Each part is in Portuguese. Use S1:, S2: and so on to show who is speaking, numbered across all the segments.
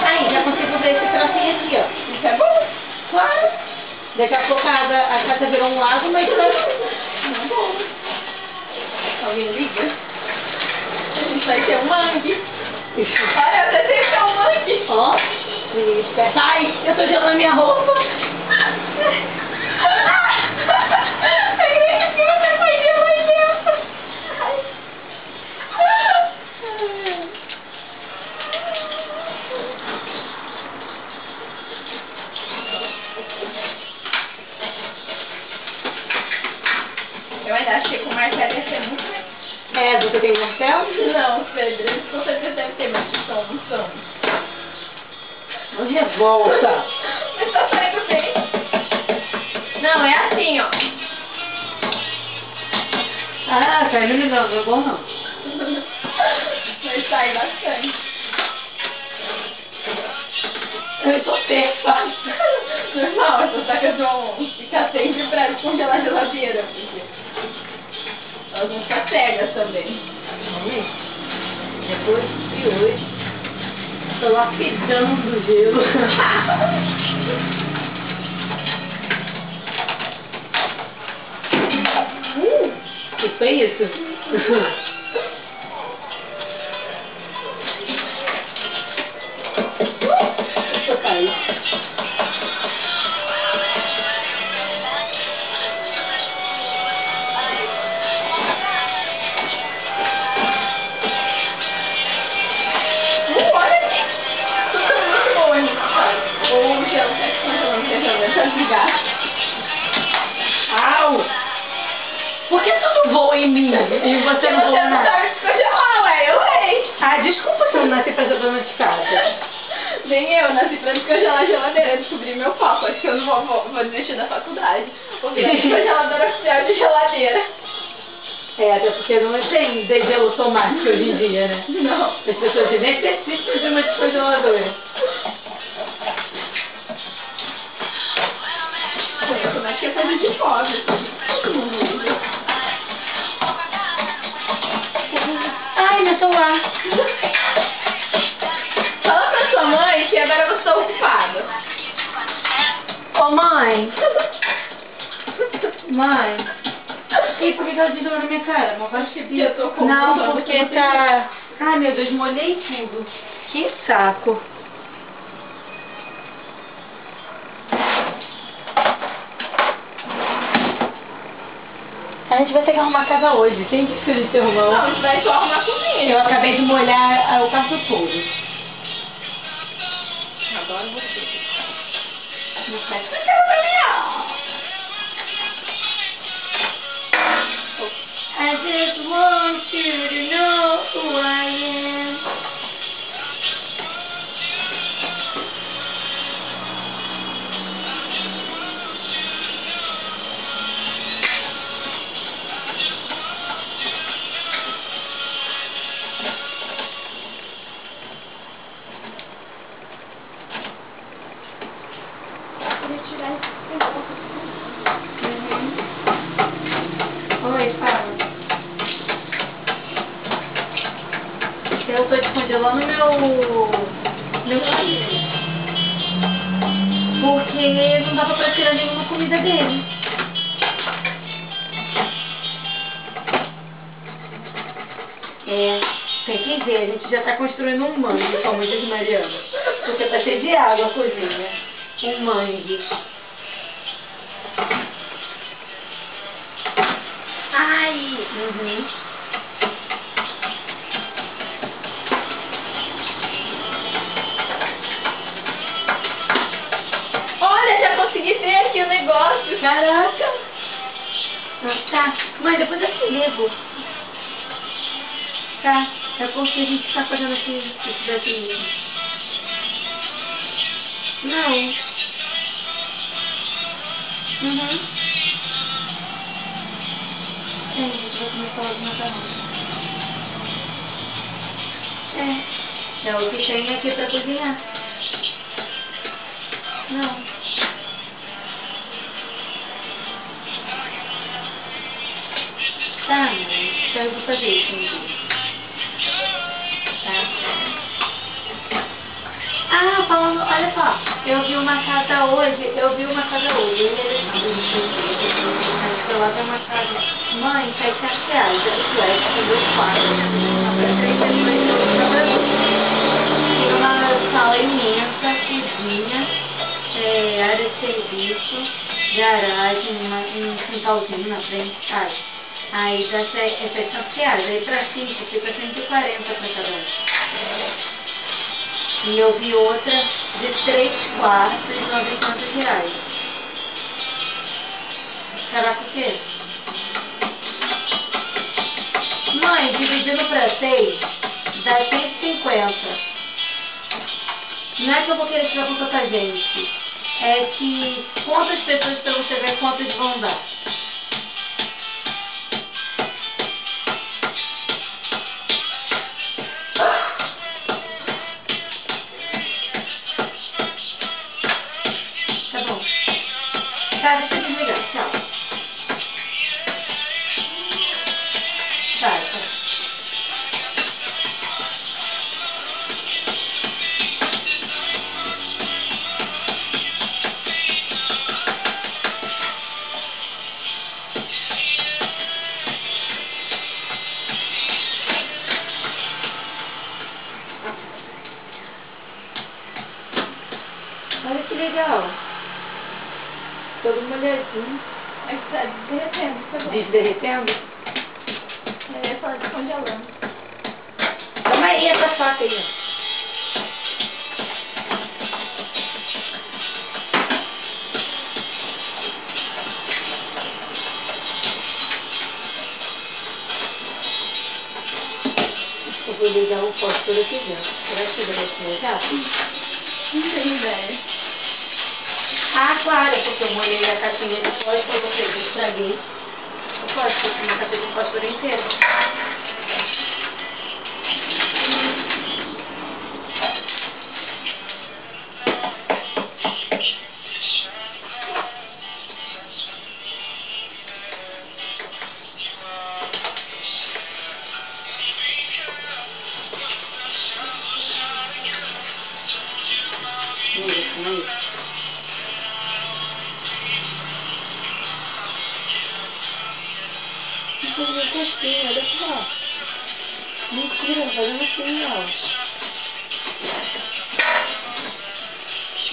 S1: Aí, já consigo ver esse trocinho aqui, ó. Isso é bom? Claro. Daqui a pouco a casa virou um lago, mas não é bom. Alguém liga?
S2: Isso vai ser um mangue. Olha, eu tentei ser um mangue.
S1: Ó, menina esperta. Ai, eu tô gelando minha roupa.
S2: Acredito que você foi de luz dentro. Eu ainda achei que o martelo ia ser muito legal.
S1: É, você tem martelo?
S2: Não, Pedro, com certeza deve ter mais som, não são.
S1: Não revolta.
S2: Mas tá saindo bem. Não, é assim, ó.
S1: Ah, caiu não é bom não.
S2: Mas sai bastante.
S1: Eu tô perfa.
S2: Normal, essas sacas vão ficar sempre pra descongelar a geladeira, porque elas vão ficar cegas também.
S1: Depois de hoje, tô lapidando o gelo. Que foi isso? Deixa eu cair.
S2: Olha aqui! Tudo muito bom, hein? Ou o gelo tá descongelando, que a geladeira tá ligada.
S1: Au! Por que tudo voa em mim e você não voa
S2: não
S1: nada?
S2: sabe descongelar, ué, eu sei.
S1: Ah, desculpa se eu não nasci pra ser dona de casa.
S2: Nem eu, nasci pra descongelar a geladeira, descobri meu foco, acho que eu não vou desistir da faculdade. Vou virar descongeladora oficial de geladeira.
S1: É, até porque não tem degelo automático hoje em dia, né?
S2: Não.
S1: As pessoas necessitam de uma descongeladora.
S2: Como é que é coisa de pobre? Todo mundo usa.
S1: Ai, meu celular.
S2: Fala pra sua mãe que agora eu estou ocupada.
S1: Ô, mãe. Mãe. E por que ela desligou na minha cara? Uma baixinha.
S2: Eu tô com
S1: Não, porque tá... Ai, meu Deus, molhei tudo. Que saco. A gente vai ter que arrumar a casa hoje. Quem disse que a gente arrumou?
S2: Não, isso vai só arrumar comigo.
S1: Eu acabei de molhar o quarto todo.
S2: Adoro você.
S1: Não faz.
S2: Eu quero caminhar.
S1: I just want you to know who I am. Oi, fala. Eu tô descongelando meu filho. Porque não dava pra tirar nenhuma comida dele. É, tem que ver, a gente já tá construindo um mangue, como diz Mariana. Porque tá cheio de água a cozinha. Um mangue. Ai! Uhum.
S2: Olha, já consegui ver aqui o negócio.
S1: Caraca! Ah, tá, mãe, depois eu te ligo. Tá, é porque a gente tá fazendo aqui isso daqui. Não. Uhum. É, a gente vai começar os macarrões. É o que tem aqui pra cozinhar. Não. Tá, mãe. Então eu vou fazer isso um dia. Tá? Ah, falando, olha só, eu vi uma casa hoje, ele é lá tem uma casa, mãe, R$700, isso é, tem 2 quartos, para 3 pessoas e 2 trabalhadores. Tem uma sala imensa, cozinha, área de serviço, garagem, um quintalzinho na frente, sabe? Aí dá R$700, aí para 5 fica 140 para cada um. E eu vi outra de 3 quartos e R$900. Será por quê? Mãe, dividindo para 6, dá 150. Não é que eu vou querer tirar com tanta gente. É que quantas pessoas para você ver quantas vão dar. Tá bom. Tá, deixa eu desligar. Tchau. Tá. Olha que legal. Todo molhadinho.
S2: É que tá derretendo, tá bom.
S1: Derretendo?
S2: É só descongelando.
S1: Toma aí essa faca aí. Eu vou ligar o fósforo aqui dentro. Será que derrete mais rápido?
S2: Não tenho ideia.
S1: Ah, claro, porque eu molhei a caixinha de fósforo, eu estraguei o fósforo, porque eu catei o fósforo inteiro. Não tô fazendo assim, olha só. Mentira, não fazendo assim, ó.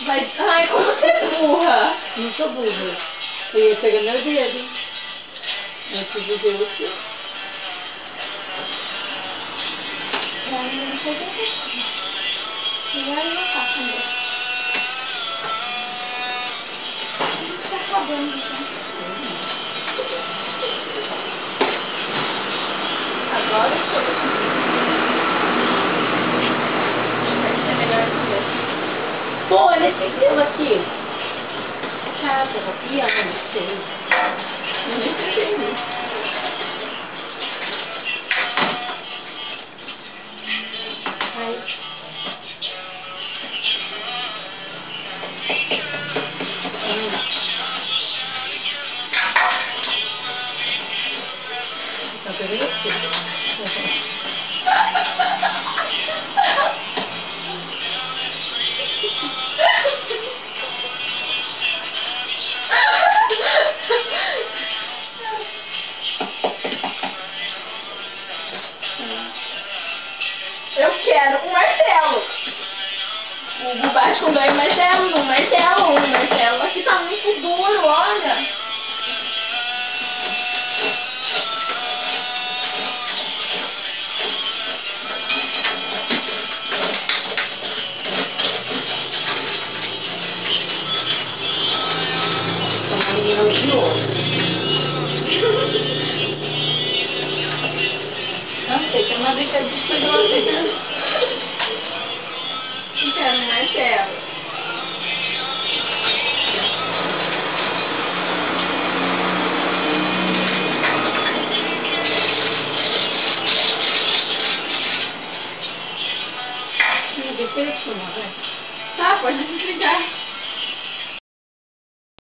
S2: Mas, ai, como você é burra?
S1: Não sou burra. Eu ia pegar meu dedo. Antes de ver o quê?
S2: Não sei o que é. Agora eu não faço mesmo. Tá acabando, então. Agora foi. Vai ser melhor que
S1: Pô, olha esse selo aqui. Chata, copiando, não sei.
S2: eu nem entendi.
S1: Ai. Tá vendo aqui?
S2: Eu quero um martelo. O Bubate com 2 martelos, um martelo. Aqui tá muito duro, olha.
S1: Uma menina de ouro. Não sei, tem uma brincadeira de você.
S2: Não quero um martelo.
S1: Deixa eu te chamar, vai.
S2: Tá, pode desligar.